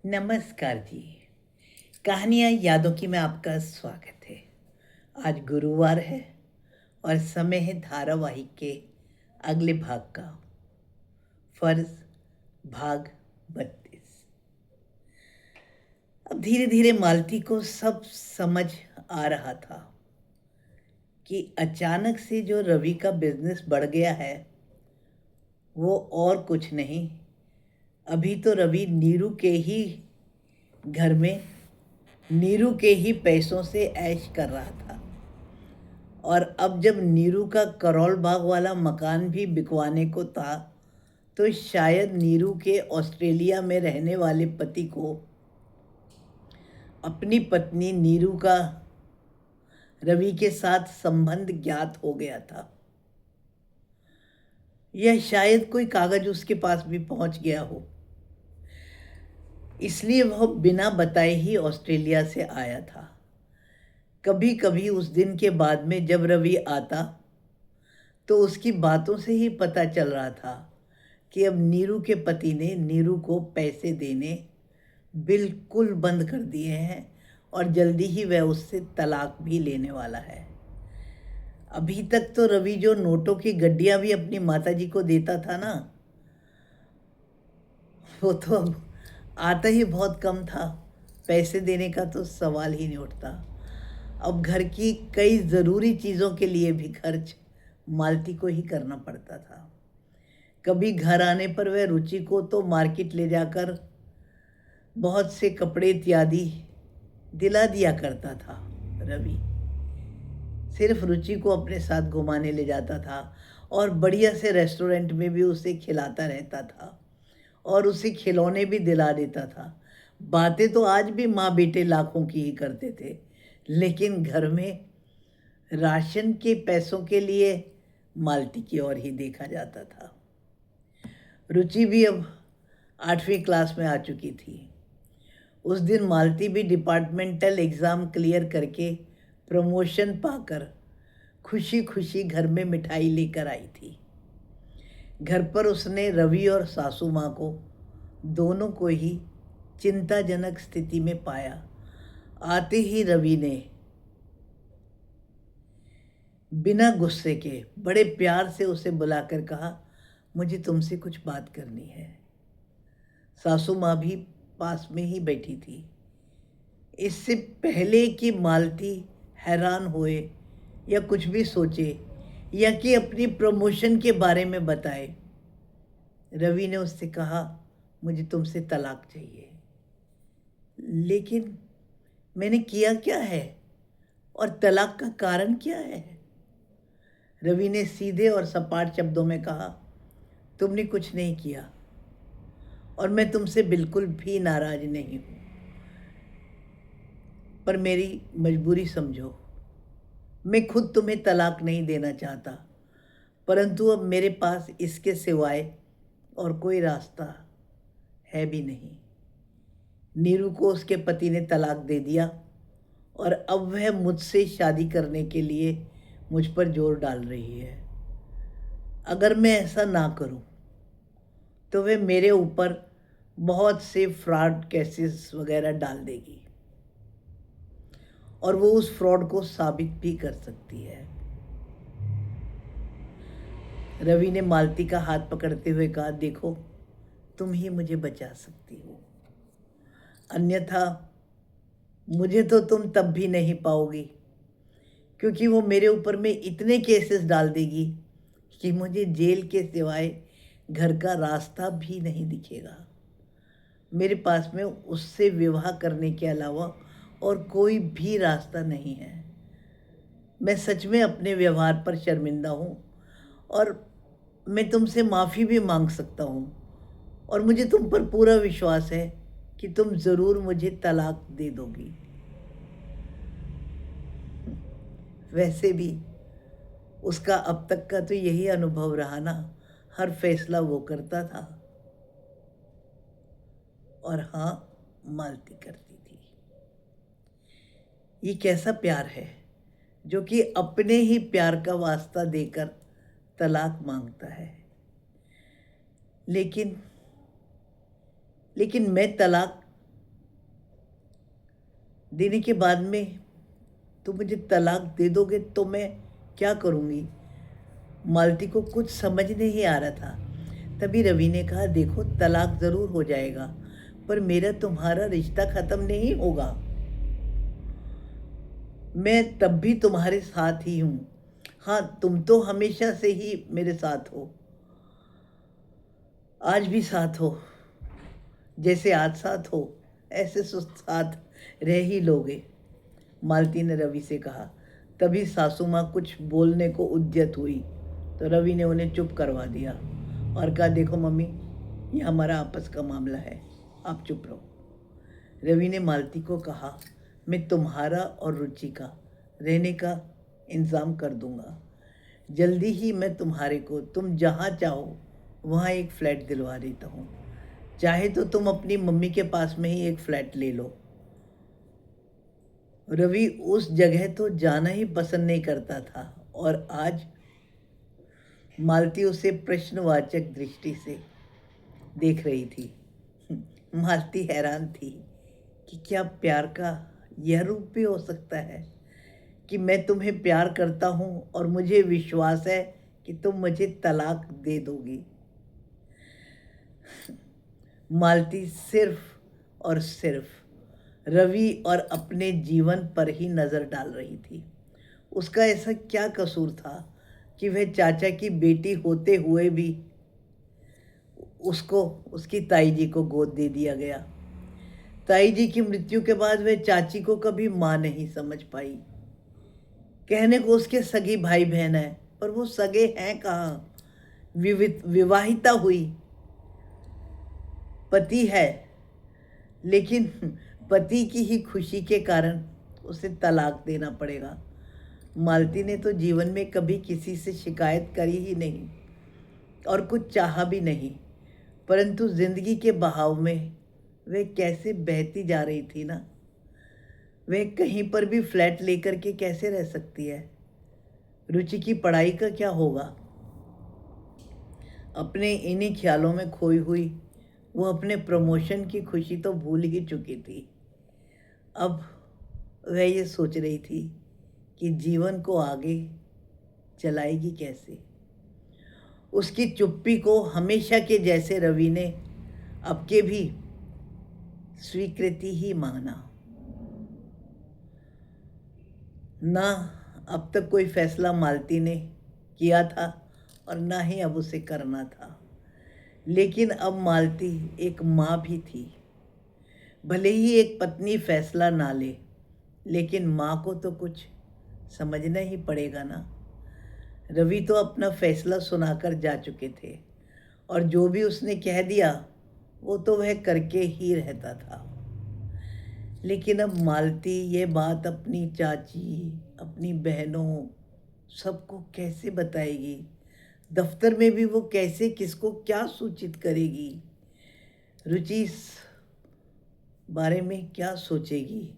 नमस्कार जी। कहानियाँ यादों की में आपका स्वागत है। आज गुरुवार है और समय है धारावाहिक के अगले भाग का। फर्ज भाग 32। अब धीरे धीरे मालती को सब समझ आ रहा था कि अचानक से जो रवि का बिजनेस बढ़ गया है वो और कुछ नहीं, अभी तो रवि नीरू के ही घर में नीरू के ही पैसों से ऐश कर रहा था। और अब जब नीरू का करोल बाग वाला मकान भी बिकवाने को था तो शायद नीरू के ऑस्ट्रेलिया में रहने वाले पति को अपनी पत्नी नीरू का रवि के साथ संबंध ज्ञात हो गया था। यह शायद कोई कागज उसके पास भी पहुंच गया हो, इसलिए वह बिना बताए ही ऑस्ट्रेलिया से आया था। कभी कभी उस दिन के बाद में जब रवि आता तो उसकी बातों से ही पता चल रहा था कि अब नीरू के पति ने नीरू को पैसे देने बिल्कुल बंद कर दिए हैं और जल्दी ही वह उससे तलाक भी लेने वाला है। अभी तक तो रवि जो नोटों की गड्डियां भी अपनी माताजी को देता था ना, वो तो अब आता ही बहुत कम था। पैसे देने का तो सवाल ही नहीं उठता। अब घर की कई ज़रूरी चीज़ों के लिए भी खर्च मालती को ही करना पड़ता था। कभी घर आने पर वह रुचि को तो मार्केट ले जाकर बहुत से कपड़े इत्यादि दिला दिया करता था। रवि सिर्फ रुचि को अपने साथ घुमाने ले जाता था और बढ़िया से रेस्टोरेंट में भी उसे खिलाता रहता था और उसे खिलौने भी दिला देता था। बातें तो आज भी माँ बेटे लाखों की ही करते थे, लेकिन घर में राशन के पैसों के लिए मालती की ओर ही देखा जाता था। रुचि भी अब 8वीं क्लास में आ चुकी थी। उस दिन मालती भी डिपार्टमेंटल एग्ज़ाम क्लियर करके प्रमोशन पाकर खुशी खुशी घर में मिठाई लेकर आई थी। घर पर उसने रवि और सासू माँ को दोनों को ही चिंताजनक स्थिति में पाया। आते ही रवि ने बिना गुस्से के बड़े प्यार से उसे बुलाकर कहा, मुझे तुमसे कुछ बात करनी है। सासू माँ भी पास में ही बैठी थी। इससे पहले कि मालती हैरान होए या कुछ भी सोचे या कि अपनी प्रमोशन के बारे में बताए, रवि ने उससे कहा, मुझे तुमसे तलाक चाहिए। लेकिन मैंने किया क्या है और तलाक का कारण क्या है? रवि ने सीधे और सपाट शब्दों में कहा, तुमने कुछ नहीं किया और मैं तुमसे बिल्कुल भी नाराज नहीं हूँ, पर मेरी मजबूरी समझो। मैं खुद तुम्हें तलाक नहीं देना चाहता, परंतु अब मेरे पास इसके सिवाय और कोई रास्ता है भी नहीं। नीरू को उसके पति ने तलाक दे दिया और अब वह मुझसे शादी करने के लिए मुझ पर जोर डाल रही है। अगर मैं ऐसा ना करूं तो वह मेरे ऊपर बहुत से फ्रॉड केसेस वगैरह डाल देगी और वो उस फ्रॉड को साबित भी कर सकती है। रवि ने मालती का हाथ पकड़ते हुए कहा, देखो तुम ही मुझे बचा सकती हो, अन्यथा मुझे तो तुम तब भी नहीं पाओगी, क्योंकि वो मेरे ऊपर में इतने केसेस डाल देगी कि मुझे जेल के सिवाय घर का रास्ता भी नहीं दिखेगा। मेरे पास में उससे विवाह करने के अलावा और कोई भी रास्ता नहीं है। मैं सच में अपने व्यवहार पर शर्मिंदा हूँ और मैं तुमसे माफ़ी भी मांग सकता हूँ और मुझे तुम पर पूरा विश्वास है कि तुम ज़रूर मुझे तलाक दे दोगी। वैसे भी उसका अब तक का तो यही अनुभव रहा ना, हर फैसला वो करता था और हाँ, मालती करती थी। ये कैसा प्यार है जो कि अपने ही प्यार का वास्ता देकर तलाक मांगता है। लेकिन मैं तलाक देने के बाद में तुम मुझे तलाक दे दोगे तो मैं क्या करूँगी? मालती को कुछ समझ नहीं आ रहा था। तभी रवि ने कहा, देखो तलाक ज़रूर हो जाएगा, पर मेरा तुम्हारा रिश्ता ख़त्म नहीं होगा। मैं तब भी तुम्हारे साथ ही हूँ। हाँ, तुम तो हमेशा से ही मेरे साथ हो, आज भी साथ हो। जैसे आज साथ हो ऐसे साथ रह ही लोगे, मालती ने रवि से कहा। तभी सासू माँ कुछ बोलने को उद्यत हुई तो रवि ने उन्हें चुप करवा दिया और कहा, देखो मम्मी, ये हमारा आपस का मामला है, आप चुप रहो। रवि ने मालती को कहा, मैं तुम्हारा और रुचि का रहने का इंतज़ाम कर दूंगा। जल्दी ही मैं तुम्हारे को तुम जहाँ चाहो वहाँ एक फ़्लैट दिलवा देता हूँ। चाहे तो तुम अपनी मम्मी के पास में ही एक फ़्लैट ले लो। रवि उस जगह तो जाना ही पसंद नहीं करता था और आज मालती उसे प्रश्नवाचक दृष्टि से देख रही थी। मालती हैरान थी कि क्या प्यार का यह रूप भी हो सकता है कि मैं तुम्हें प्यार करता हूँ और मुझे विश्वास है कि तुम मुझे तलाक दे दोगी। मालती सिर्फ और सिर्फ रवि और अपने जीवन पर ही नज़र डाल रही थी। उसका ऐसा क्या कसूर था कि वह चाचा की बेटी होते हुए भी उसको उसकी ताई जी को गोद दे दिया गया। ताई जी की मृत्यु के बाद वह चाची को कभी माँ नहीं समझ पाई। कहने को उसके सगे भाई बहन है, पर वो सगे हैं कहाँ? विवाहिता हुई, पति है, लेकिन पति की ही खुशी के कारण उसे तलाक देना पड़ेगा। मालती ने तो जीवन में कभी किसी से शिकायत करी ही नहीं और कुछ चाहा भी नहीं, परंतु जिंदगी के बहाव में वह कैसे बहती जा रही थी ना। वह कहीं पर भी फ्लैट लेकर के कैसे रह सकती है? रुचि की पढ़ाई का क्या होगा? अपने इन्हीं ख्यालों में खोई हुई वो अपने प्रमोशन की खुशी तो भूल ही चुकी थी। अब वह ये सोच रही थी कि जीवन को आगे चलाएगी कैसे। उसकी चुप्पी को हमेशा के जैसे रवि ने अब के भी स्वीकृति ही माना। ना अब तक कोई फैसला मालती ने किया था और ना ही अब उसे करना था, लेकिन अब मालती एक माँ भी थी। भले ही एक पत्नी फैसला ना ले, लेकिन माँ को तो कुछ समझना ही पड़ेगा ना। रवि तो अपना फैसला सुनाकर जा चुके थे और जो भी उसने कह दिया वो तो वह करके ही रहता था। लेकिन अब मालती ये बात अपनी चाची, अपनी बहनों, सबको कैसे बताएगी? दफ्तर में भी वो कैसे किसको क्या सूचित करेगी? रुचि इस बारे में क्या सोचेगी?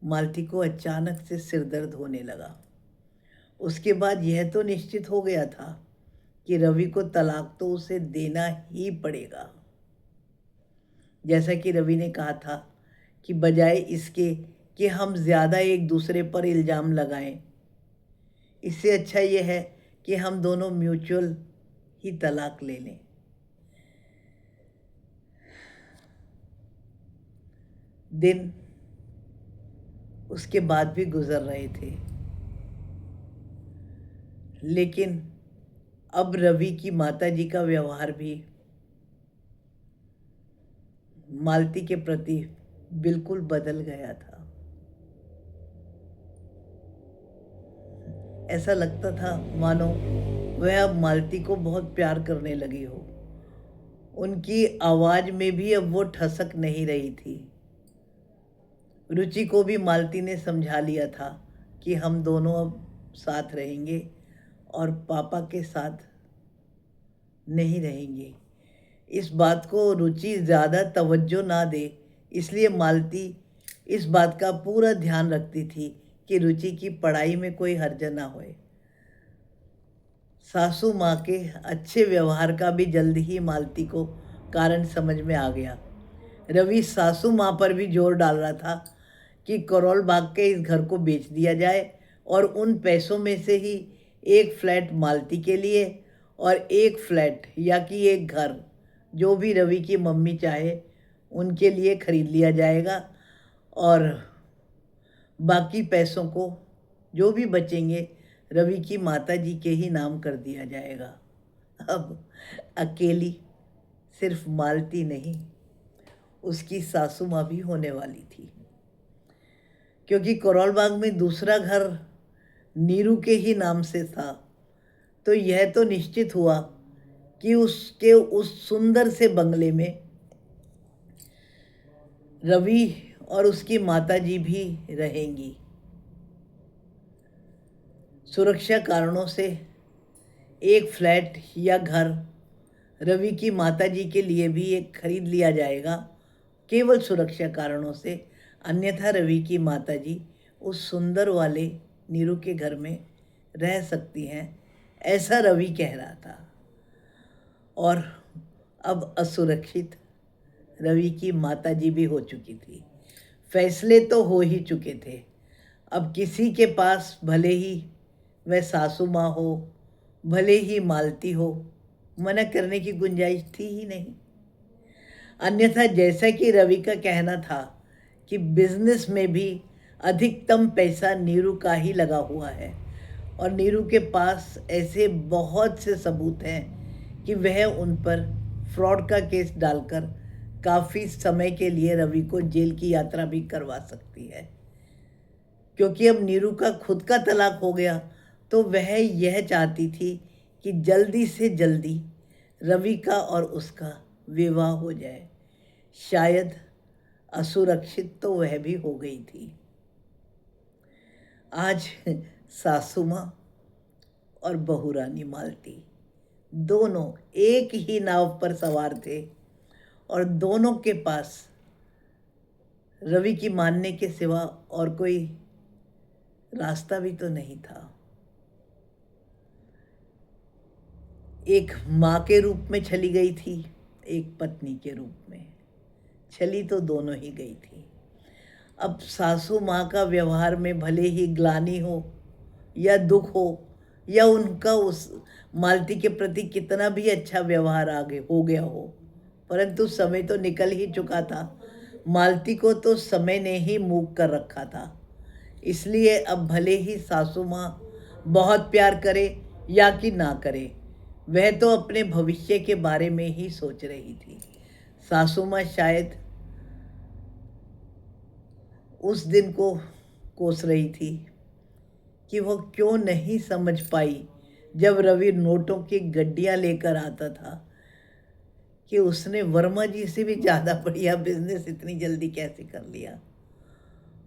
मालती को अचानक से सिरदर्द होने लगा। उसके बाद यह तो निश्चित हो गया था कि रवि को तलाक तो उसे देना ही पड़ेगा। जैसा कि रवि ने कहा था कि बजाय इसके कि हम ज़्यादा एक दूसरे पर इल्ज़ाम लगाएं, इससे अच्छा यह है कि हम दोनों म्यूचुअल ही तलाक ले लें। दिन उसके बाद भी गुजर रहे थे, लेकिन अब रवि की माताजी का व्यवहार भी मालती के प्रति बिल्कुल बदल गया था। ऐसा लगता था मानो वह अब मालती को बहुत प्यार करने लगी हो। उनकी आवाज़ में भी अब वो ठसक नहीं रही थी। रुचि को भी मालती ने समझा लिया था कि हम दोनों अब साथ रहेंगे और पापा के साथ नहीं रहेंगे। इस बात को रुचि ज़्यादा तवज्जो ना दे, इसलिए मालती इस बात का पूरा ध्यान रखती थी कि रुचि की पढ़ाई में कोई हर्ज ना होए। सासू माँ के अच्छे व्यवहार का भी जल्द ही मालती को कारण समझ में आ गया। रवि सासू माँ पर भी जोर डाल रहा था कि करोल बाग के इस घर को बेच दिया जाए और उन पैसों में से ही एक फ्लैट मालती के लिए और एक फ्लैट या कि एक घर जो भी रवि की मम्मी चाहे उनके लिए खरीद लिया जाएगा और बाकी पैसों को जो भी बचेंगे रवि की माता जी के ही नाम कर दिया जाएगा। अब अकेली सिर्फ मालती नहीं, उसकी सासू माँ भी होने वाली थी, क्योंकि करोल बाग में दूसरा घर नीरू के ही नाम से था। तो यह तो निश्चित हुआ कि उसके उस सुंदर से बंगले में रवि और उसकी माताजी भी रहेंगी। सुरक्षा कारणों से एक फ्लैट या घर रवि की माताजी के लिए भी एक खरीद लिया जाएगा, केवल सुरक्षा कारणों से। अन्यथा रवि की माताजी उस सुंदर वाले नीरू के घर में रह सकती हैं, ऐसा रवि कह रहा था। और अब असुरक्षित रवि की माताजी भी हो चुकी थी। फैसले तो हो ही चुके थे। अब किसी के पास भले ही वह सासू माँ हो, भले ही मालती हो, मना करने की गुंजाइश थी ही नहीं। अन्यथा जैसा कि रवि का कहना था कि बिजनेस में भी अधिकतम पैसा नीरू का ही लगा हुआ है और नीरू के पास ऐसे बहुत से सबूत हैं कि वह उन पर फ्रॉड का केस डालकर काफ़ी समय के लिए रवि को जेल की यात्रा भी करवा सकती है। क्योंकि अब नीरू का खुद का तलाक हो गया तो वह यह चाहती थी कि जल्दी से जल्दी रवि का और उसका विवाह हो जाए। शायद असुरक्षित तो वह भी हो गई थी। आज सासू माँ और बहू रानी मालती दोनों एक ही नाव पर सवार थे और दोनों के पास रवि की मानने के सिवा और कोई रास्ता भी तो नहीं था। एक माँ के रूप में चली गई थी, एक पत्नी के रूप में। चली तो दोनों ही गई थी। अब सासू माँ का व्यवहार में भले ही ग्लानि हो या दुख हो या उनका उस मालती के प्रति कितना भी अच्छा व्यवहार आगे हो गया हो, परंतु समय तो निकल ही चुका था। मालती को तो समय ने ही मूक कर रखा था। इसलिए अब भले ही सासू माँ बहुत प्यार करे या कि ना करे, वह तो अपने भविष्य के बारे में ही सोच रही थी। सासू माँ शायद उस दिन को कोस रही थी कि वो क्यों नहीं समझ पाई जब रवि नोटों की गड्डियाँ लेकर आता था कि उसने वर्मा जी से भी ज़्यादा बढ़िया बिजनेस इतनी जल्दी कैसे कर लिया।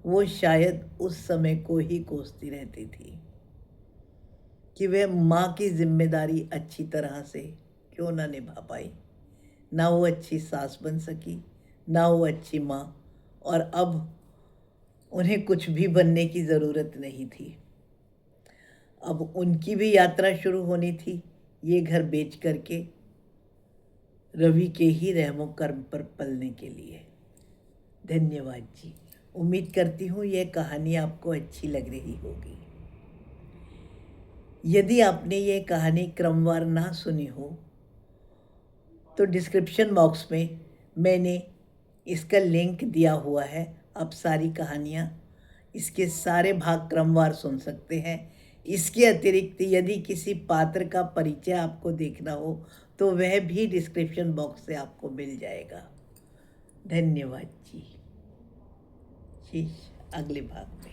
वो शायद उस समय को ही कोसती रहती थी कि वह माँ की जिम्मेदारी अच्छी तरह से क्यों ना निभा पाई। ना वो अच्छी सास बन सकी, ना वो अच्छी माँ, और अब उन्हें कुछ भी बनने की ज़रूरत नहीं थी। अब उनकी भी यात्रा शुरू होनी थी, ये घर बेच करके रवि के ही रहमो कर्म पर पलने के लिए। धन्यवाद जी। उम्मीद करती हूँ यह कहानी आपको अच्छी लग रही होगी। यदि आपने ये कहानी क्रमवार ना सुनी हो तो डिस्क्रिप्शन बॉक्स में मैंने इसका लिंक दिया हुआ है। आप सारी कहानियाँ, इसके सारे भाग क्रमवार सुन सकते हैं। इसके अतिरिक्त यदि किसी पात्र का परिचय आपको देखना हो तो वह भी डिस्क्रिप्शन बॉक्स से आपको मिल जाएगा। धन्यवाद जी। अगले भाग में।